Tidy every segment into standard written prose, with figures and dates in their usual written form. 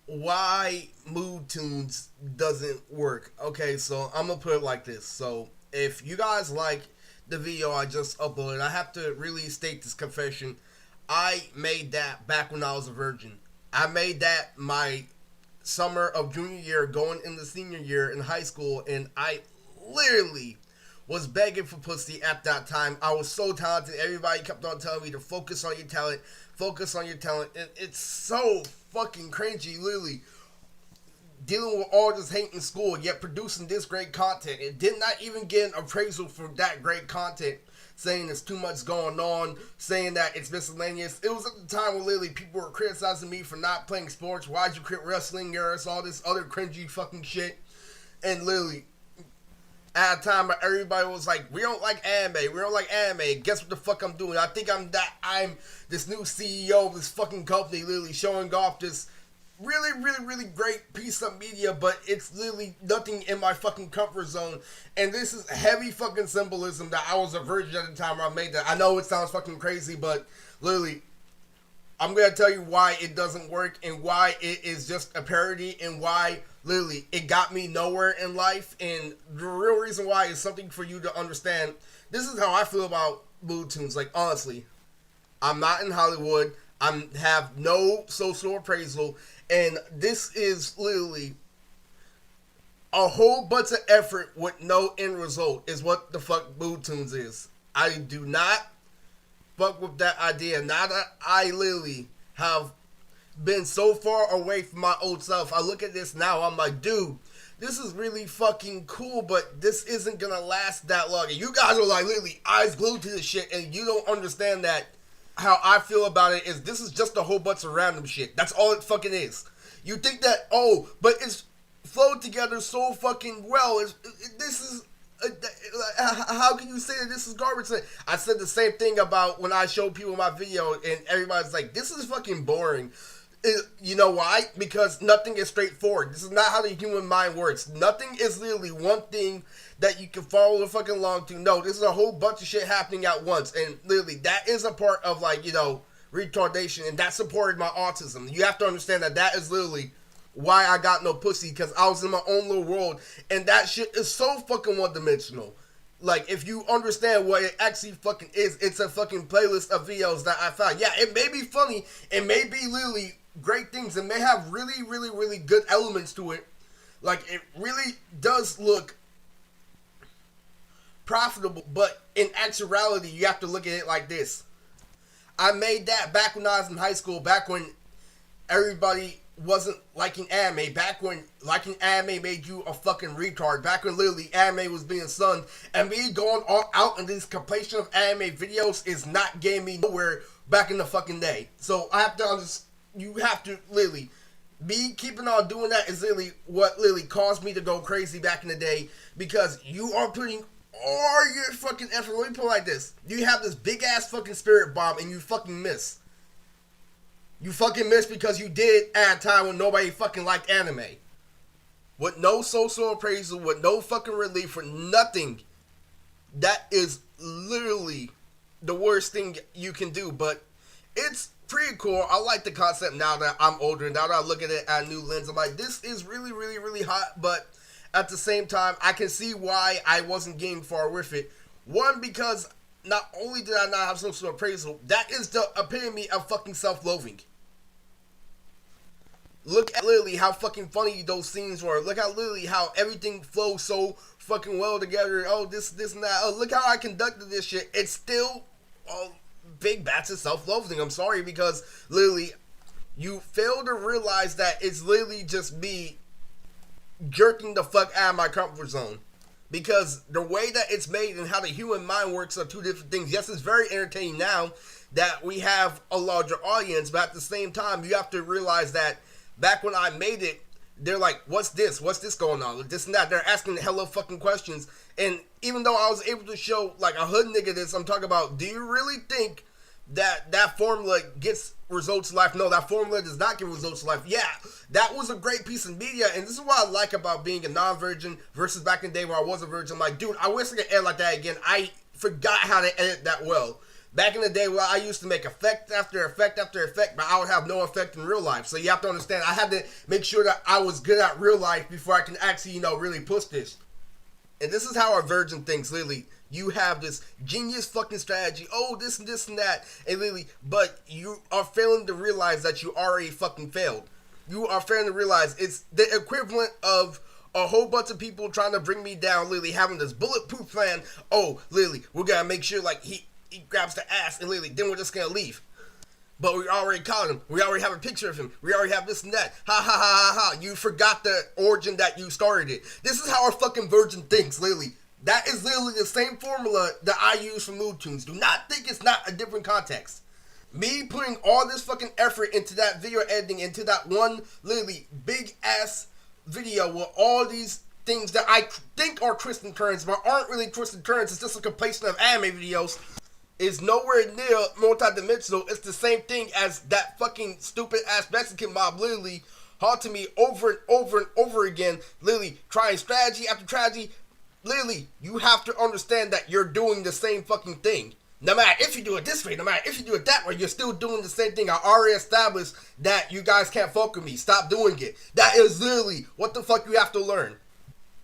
why Mood Tunes doesn't work. Okay, so I'm gonna put it like this. So if you guys like the video I just uploaded, I have to really state this confession. I made that back when I was a virgin. I made that my summer of junior year going into senior year in high school, and I literally was begging for pussy at that time. I was so talented. Everybody kept on telling me to focus on your talent, focus on your talent. And it's so fucking cringy, literally. Dealing with all this hate in school, yet producing this great content. It did not even get an appraisal for that great content, saying there's too much going on, saying that it's miscellaneous. It was at the time when literally people were criticizing me for not playing sports. Why'd you quit wrestling, Garrus? All this other cringy fucking shit. And literally, at a time where everybody was like, we don't like anime, we don't like anime. Guess what the fuck I'm doing? I'm this new CEO of this fucking company, literally showing off this really great piece of media, but it's literally nothing in my fucking comfort zone. And this is heavy fucking symbolism that I was a virgin at the time where I made that. I know it sounds fucking crazy, but literally, I'm going to tell you why it doesn't work and why it is just a parody and why literally it got me nowhere in life. And the real reason why is something for you to understand. This is how I feel about Mood Tunes. Like, honestly, I'm not in Hollywood. I have no social appraisal. And this is literally a whole bunch of effort with no end result is what the fuck Mood Tunes is. I do not fuck with that idea. Now that I literally have been so far away from my old self, I look at this now, I'm like, dude, this is really fucking cool, but this isn't gonna last that long. And you guys are like literally eyes glued to this shit, and you don't understand that how I feel about it is this is just a whole bunch of random shit. That's all it fucking is. You think that, oh, but it's flowed together so fucking well. This is, how can you say that this is garbage? I said the same thing about when I showed people my video and everybody's like, this is fucking boring. You know why? Because nothing is straightforward. This is not how the human mind works. Nothing is literally one thing that you can follow the fucking along to. No, this is a whole bunch of shit happening at once. And literally, that is a part of, like, you know, retardation. And that supported my autism. You have to understand that that is literally why I got no pussy. Because I was in my own little world. And that shit is so fucking one-dimensional. Like, if you understand what it actually fucking is, it's a fucking playlist of videos that I found. Yeah, it may be funny. It may be literally great things. It may have really good elements to it. Like, it really does look profitable, but in actuality, you have to look at it like this. I made that back when I was in high school, back when everybody wasn't liking anime, back when liking anime made you a fucking retard, back when literally anime was being sunned, and me going all out in this compilation of anime videos is not getting me nowhere back in the fucking day. So I have to understand, you have to literally, me keeping on doing that is literally what literally caused me to go crazy back in the day, because you are putting all your fucking effort. Let me put it like this. You have this big ass fucking spirit bomb and you fucking miss. You fucking miss because you did it at a time when nobody fucking liked anime. With no social appraisal, with no fucking relief, for nothing. That is literally the worst thing you can do. But it's pretty cool. I like the concept now that I'm older. Now that I look at it at a new lens, I'm like, this is really hot. But at the same time, I can see why I wasn't getting far with it. One, because not only did I not have social appraisal, that is the epitome of fucking self-loathing. Look at literally how fucking funny those scenes were. Look at literally how everything flows so fucking well together. Oh, this and that. Oh, look how I conducted this shit. It's still a big batch of self-loathing. I'm sorry, because literally you fail to realize that it's literally just me jerking the fuck out of my comfort zone. Because the way that it's made and how the human mind works are two different things. Yes, it's very entertaining now that we have a larger audience, but at the same time, you have to realize that back when I made it, they're like, what's this? What's this going on? This and that. They're asking hella fucking questions. And even though I was able to show like a hood nigga this, I'm talking about, do you really think that formula gets results in life? No, that formula does not get results in life. Yeah, that was a great piece of media, and this is what I like about being a non-virgin versus back in the day where I was a virgin. I'm like, dude, I wish I could edit like that again. I forgot how to edit that well. Back in the day, where I used to make effect after effect after effect, but I would have no effect in real life. So you have to understand, I had to make sure that I was good at real life before I can actually, really push this. And this is how a virgin thinks, literally. You have this genius fucking strategy, this and this and that, and literally, but you are failing to realize that you already fucking failed. You are failing to realize it's the equivalent of a whole bunch of people trying to bring me down, literally having this bulletproof plan. Literally, we're gonna make sure like he grabs the ass, and literally, then we're just gonna leave. But we already caught him. We already have a picture of him. We already have this and that. Ha ha ha ha ha. You forgot the origin that you started it. This is how a fucking virgin thinks, literally. That is literally the same formula that I use for mood tunes. Do not think it's not a different context. Me putting all this fucking effort into that video editing, into that one literally big ass video with all these things that I think are twists and turns, but aren't really twists and turns. It's just a compilation of anime videos. Is nowhere near multi-dimensional. It's the same thing as that fucking stupid ass Mexican mob literally haunting me over and over and over again, literally trying strategy after strategy. Literally, you have to understand that you're doing the same fucking thing. No matter if you do it this way, no matter if you do it that way, you're still doing the same thing. I already established that you guys can't fuck with me. Stop doing it. That is literally what the fuck you have to learn.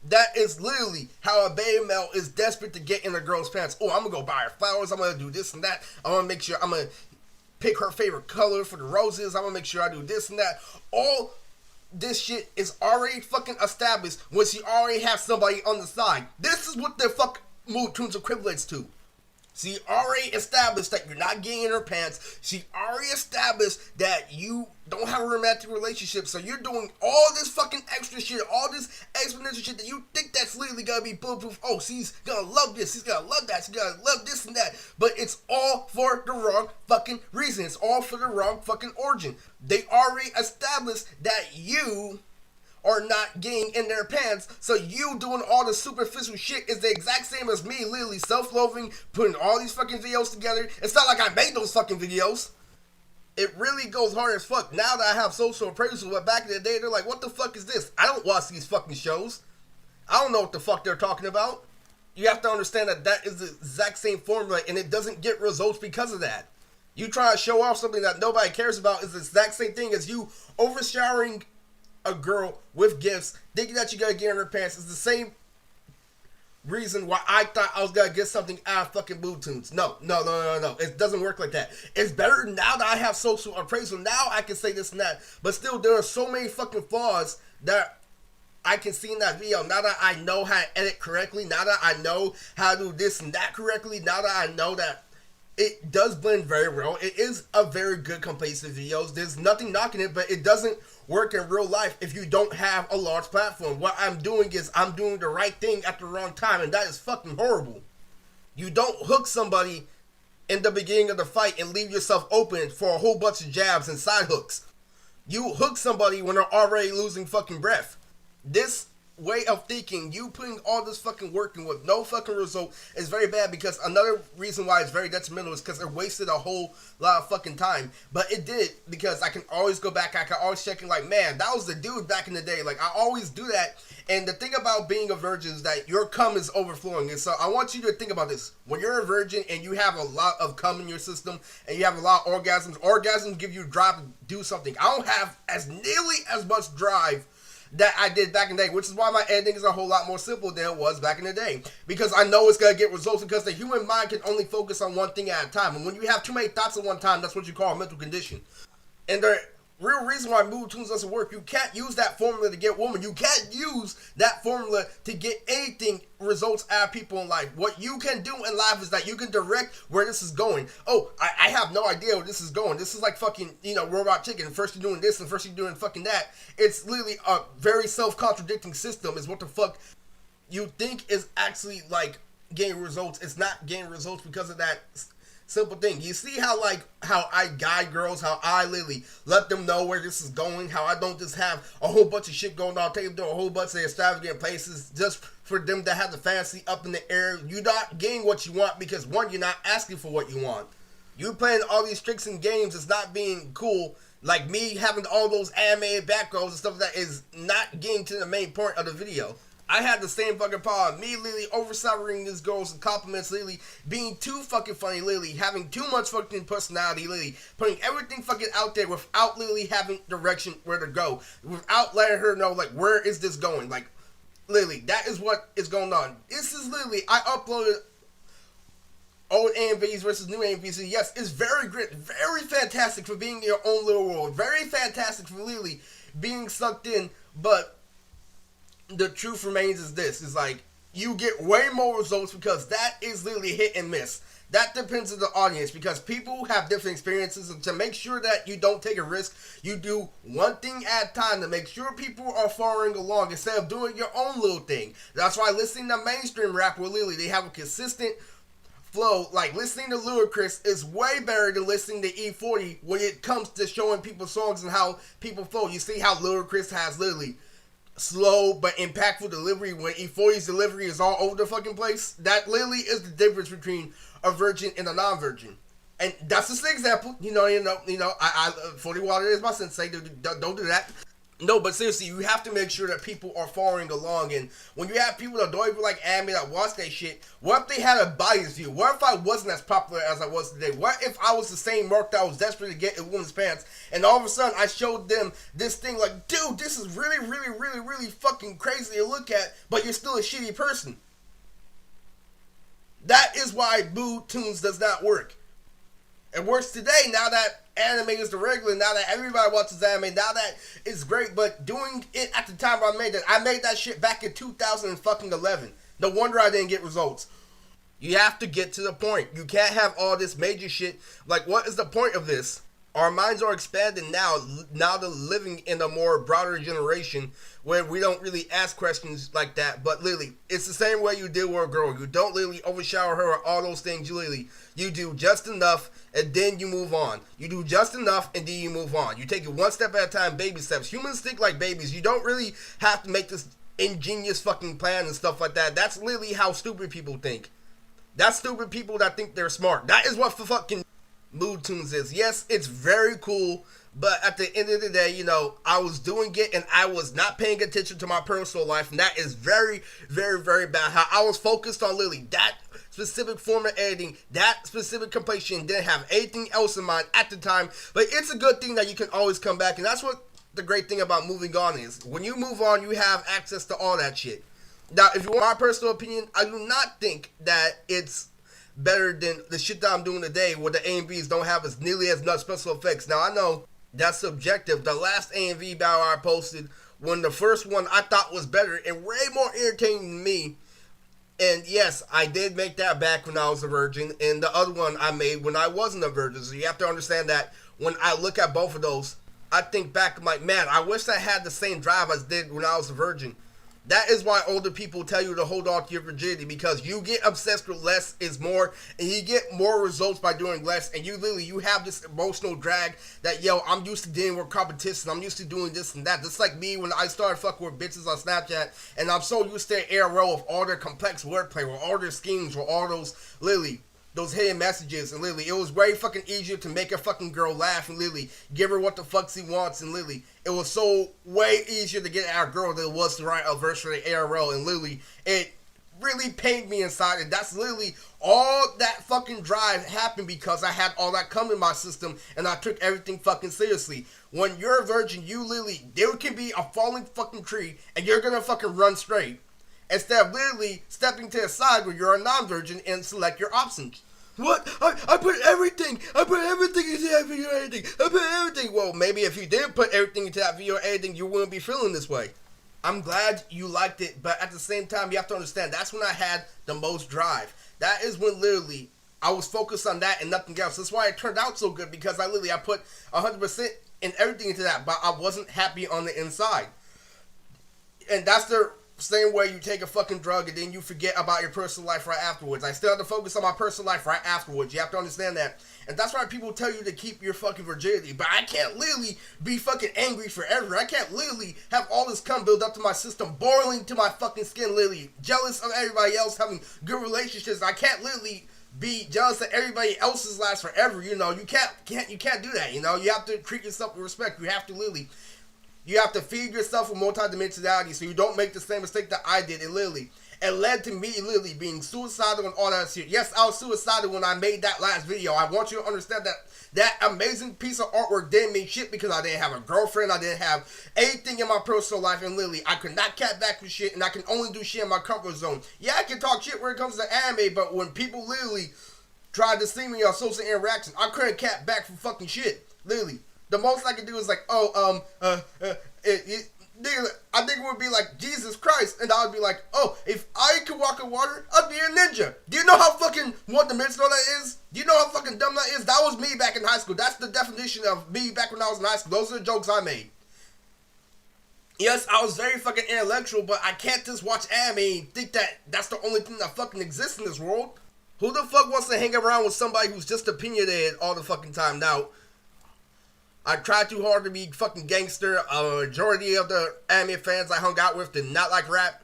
That is literally how a beta male is desperate to get in a girl's pants. I'm gonna go buy her flowers. I'm gonna do this and that. I'm gonna make sure I'm gonna pick her favorite color for the roses. I'm gonna make sure I do this and that. All this shit is already fucking established when she already has somebody on the side. This is what the fuck mood tunes equivalents to. She already established that you're not getting in her pants. She already established that you don't have a romantic relationship. So you're doing all this fucking extra shit, all this exponential shit that you think that's literally gonna be bulletproof. She's gonna love this. She's gonna love that. She's gonna love this and that. But it's all for the wrong fucking reason. It's all for the wrong fucking origin. They already established that you are not getting in their pants, so you doing all the superficial shit is the exact same as me, literally self-loathing, putting all these fucking videos together. It's not like I made those fucking videos. It really goes hard as fuck. Now that I have social appraisal, but back in the day, they're like, what the fuck is this? I don't watch these fucking shows. I don't know what the fuck they're talking about. You have to understand that that is the exact same formula, and it doesn't get results because of that. You try to show off something that nobody cares about is the exact same thing as you overshowering a girl with gifts, thinking that you gotta get in her pants. Is the same reason why I thought I was gonna get something out of fucking mood tunes. No. It doesn't work like that. It's better now that I have social appraisal. Now I can say this and that. But still, there are so many fucking flaws that I can see in that video. Now that I know how to edit correctly, now that I know how to do this and that correctly, now that I know that it does blend very well. It is a very good compilation of videos. There's nothing knocking it, but it doesn't work in real life if you don't have a large platform. What I'm doing is I'm doing the right thing at the wrong time, and that is fucking horrible. You don't hook somebody in the beginning of the fight and leave yourself open for a whole bunch of jabs and side hooks. You hook somebody when they're already losing fucking breath. This way of thinking, you putting all this fucking work in with no fucking result is very bad, because another reason why it's very detrimental is because it wasted a whole lot of fucking time. But it did, because I can always go back, I can always check in like, man, that was the dude back in the day. Like, I always do that. And the thing about being a virgin is that your cum is overflowing. And so I want you to think about this. When you're a virgin and you have a lot of cum in your system and you have a lot of orgasms give you drive to do something. I don't have as nearly as much drive that I did back in the day, which is why my editing is a whole lot more simple than it was back in the day. Because I know it's going to get results, because the human mind can only focus on one thing at a time. And when you have too many thoughts at one time, that's what you call a mental condition. And the real reason why mood tunes doesn't work, you can't use that formula to get women. You can't use that formula to get anything results out of people in life. What you can do in life is that you can direct where this is going. I have no idea where this is going. This is like fucking, Robot Chicken. First you're doing this and first you're doing fucking that. It's literally a very self-contradicting system is what the fuck you think is actually like getting results. It's not getting results because of that simple thing. You see how I guide girls, how I literally let them know where this is going, how I don't just have a whole bunch of shit going on, take them to a whole bunch of extravagant places just for them to have the fantasy up in the air. You're not getting what you want because, one, you're not asking for what you want. You playing all these tricks and games is not being cool. Like me having all those animated backgrounds and stuff that is not getting to the main point of the video. I had the same fucking problem. Me literally overshadowing these girls and compliments, literally being too fucking funny, literally having too much fucking personality, literally putting everything fucking out there without literally having direction where to go, without letting her know like where is this going. Like literally, that is what is going on. This is literally I uploaded old AMVs versus new AMVs. Yes, it's very great, very fantastic for being in your own little world, very fantastic for literally being sucked in, but the truth remains is this, is like, you get way more results because that is literally hit and miss. That depends on the audience because people have different experiences, and to make sure that you don't take a risk, you do one thing at a time to make sure people are following along instead of doing your own little thing. That's why listening to mainstream rap where literally they have a consistent flow, like listening to Ludacris is way better than listening to E40 when it comes to showing people songs and how people flow. You see how Ludacris has literally slow but impactful delivery when E40's delivery is all over the fucking place. That literally is the difference between a virgin and a non-virgin. And that's just an example. I 40 Water is my sensei. Don't do that. No, but seriously, you have to make sure that people are following along. And when you have people that don't even like anime that watch that shit, what if they had a biased view? What if I wasn't as popular as I was today? What if I was the same mark that I was desperate to get in women's pants, and all of a sudden I showed them this thing like, dude, this is really, really, really, really fucking crazy to look at, but you're still a shitty person. That is why Toonz does not work. It works today now that anime is the regular, now that everybody watches anime, now that it's great, but doing it at the time I made that shit back in 2011. No wonder I didn't get results. You have to get to the point. You can't have all this major shit. Like, what is the point of this? Our minds are expanding now they're living in a more broader generation where we don't really ask questions like that. But literally, it's the same way you deal with a girl. You don't literally overshower her or all those things. You do just enough and then you move on. You do just enough and then you move on. You take it one step at a time, baby steps. Humans think like babies. You don't really have to make this ingenious fucking plan and stuff like that. That's literally how stupid people think. That's stupid people that think they're smart. That is what fucking Toonz is. Yes, it's very cool, but at the end of the day, I was doing it and I was not paying attention to my personal life, and that is very, very, very bad. How I was focused on literally that specific form of editing, that specific completion, didn't have anything else in mind at the time. But it's a good thing that you can always come back, and that's what the great thing about moving on is. When you move on, you have access to all that shit. Now, if you want my personal opinion, I do not think that it's better than the shit that I'm doing today where the AMVs don't have as nearly as much special effects. Now, I know that's subjective. The last AMV battle I posted, when the first one I thought was better and way more entertaining than me, and yes, I did make that back when I was a virgin, and the other one I made when I wasn't a virgin. So you have to understand that when I look at both of those, I think back, I'm like, man, I wish I had the same drive as I did when I was a virgin. That is why older people tell you to hold on to your virginity, because you get obsessed with less is more, and you get more results by doing less, and you have this emotional drag that, I'm used to dealing with competition, I'm used to doing this and that. Just like me when I started fucking with bitches on Snapchat, and I'm so used to the ARL of all their complex wordplay, with all their schemes, with all those, those hidden messages, and it was way fucking easier to make a fucking girl laugh and give her what the fuck she wants, and it was so way easier to get at a girl than it was to write a verse for the ARL, and it really pained me inside, and that's all that fucking drive happened because I had all that come in my system, and I took everything fucking seriously. When you're a virgin, there can be a falling fucking tree, and you're gonna fucking run straight, instead of stepping to the side where you're a non-virgin and select your options. What? I put everything into that video editing. I put everything. Well, maybe if you didn't put everything into that video editing, you wouldn't be feeling this way. I'm glad you liked it, but at the same time, you have to understand, that's when I had the most drive. That is when I was focused on that and nothing else. That's why it turned out so good, because I put 100% and everything into that, but I wasn't happy on the inside. And that's the same way you take a fucking drug and then you forget about your personal life right afterwards. I still have to focus on my personal life right afterwards. You have to understand that. And that's why people tell you to keep your fucking virginity. But I can't be fucking angry forever. I can't have all this cum build up to my system, boiling to my fucking skin, jealous of everybody else having good relationships. I can't be jealous that everybody else's lasts forever. You can't do that. You have to treat yourself with respect. You have to You have to feed yourself with multidimensionality so you don't make the same mistake that I did. It led to me literally being suicidal and all that shit. Yes, I was suicidal when I made that last video. I want you to understand that that amazing piece of artwork didn't mean shit because I didn't have a girlfriend. I didn't have anything in my personal life. And literally, I could not cat back with shit. And I can only do shit in my comfort zone. Yeah, I can talk shit when it comes to anime. But when people literally tried to see me on social interactions, I couldn't cat back for fucking shit. Literally. The most I could do is like, nigga, I think it would be like, Jesus Christ. And I would be like, oh, if I could walk on water, I'd be a ninja. Do you know how fucking one-dimensional that is? Do you know how fucking dumb that is? That was me back in high school. That's the definition of me back when I was in high school. Those are the jokes I made. Yes, I was very fucking intellectual, but I can't just watch anime and think that that's the only thing that fucking exists in this world. Who the fuck wants to hang around with somebody who's just opinionated all the fucking time? Now, I tried too hard to be fucking gangster. A majority of the anime fans I hung out with did not like rap.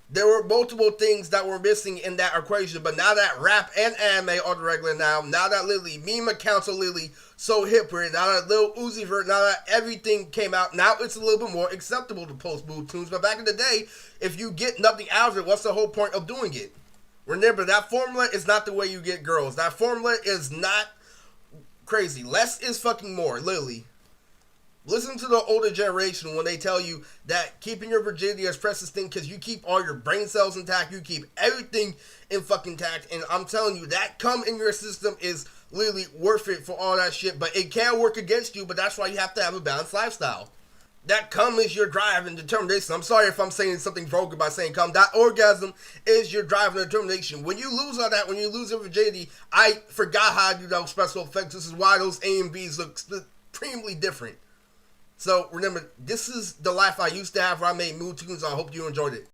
There were multiple things that were missing in that equation, but now that rap and anime are the regular now that literally meme accounts are literally so hipper, now that Lil Uzi Vert, now that everything came out, now it's a little bit more acceptable to post mood tunes. But back in the day, if you get nothing out of it, what's the whole point of doing it? Remember, that formula is not the way you get girls. That formula is not crazy. Less is fucking more, literally. Listen to the older generation when they tell you that keeping your virginity is precious thing because you keep all your brain cells intact, you keep everything in fucking intact, and I'm telling you, that cum in your system is literally worth it for all that shit, but it can work against you, but that's why you have to have a balanced lifestyle. That cum is your drive and determination. I'm sorry if I'm saying something vulgar by saying cum. That orgasm is your drive and determination. When you lose all that, when you lose your virginity, I forgot how to do those special effects. This is why those A and Bs look supremely different. So remember, this is the life I used to have where I made mood tunes. I hope you enjoyed it.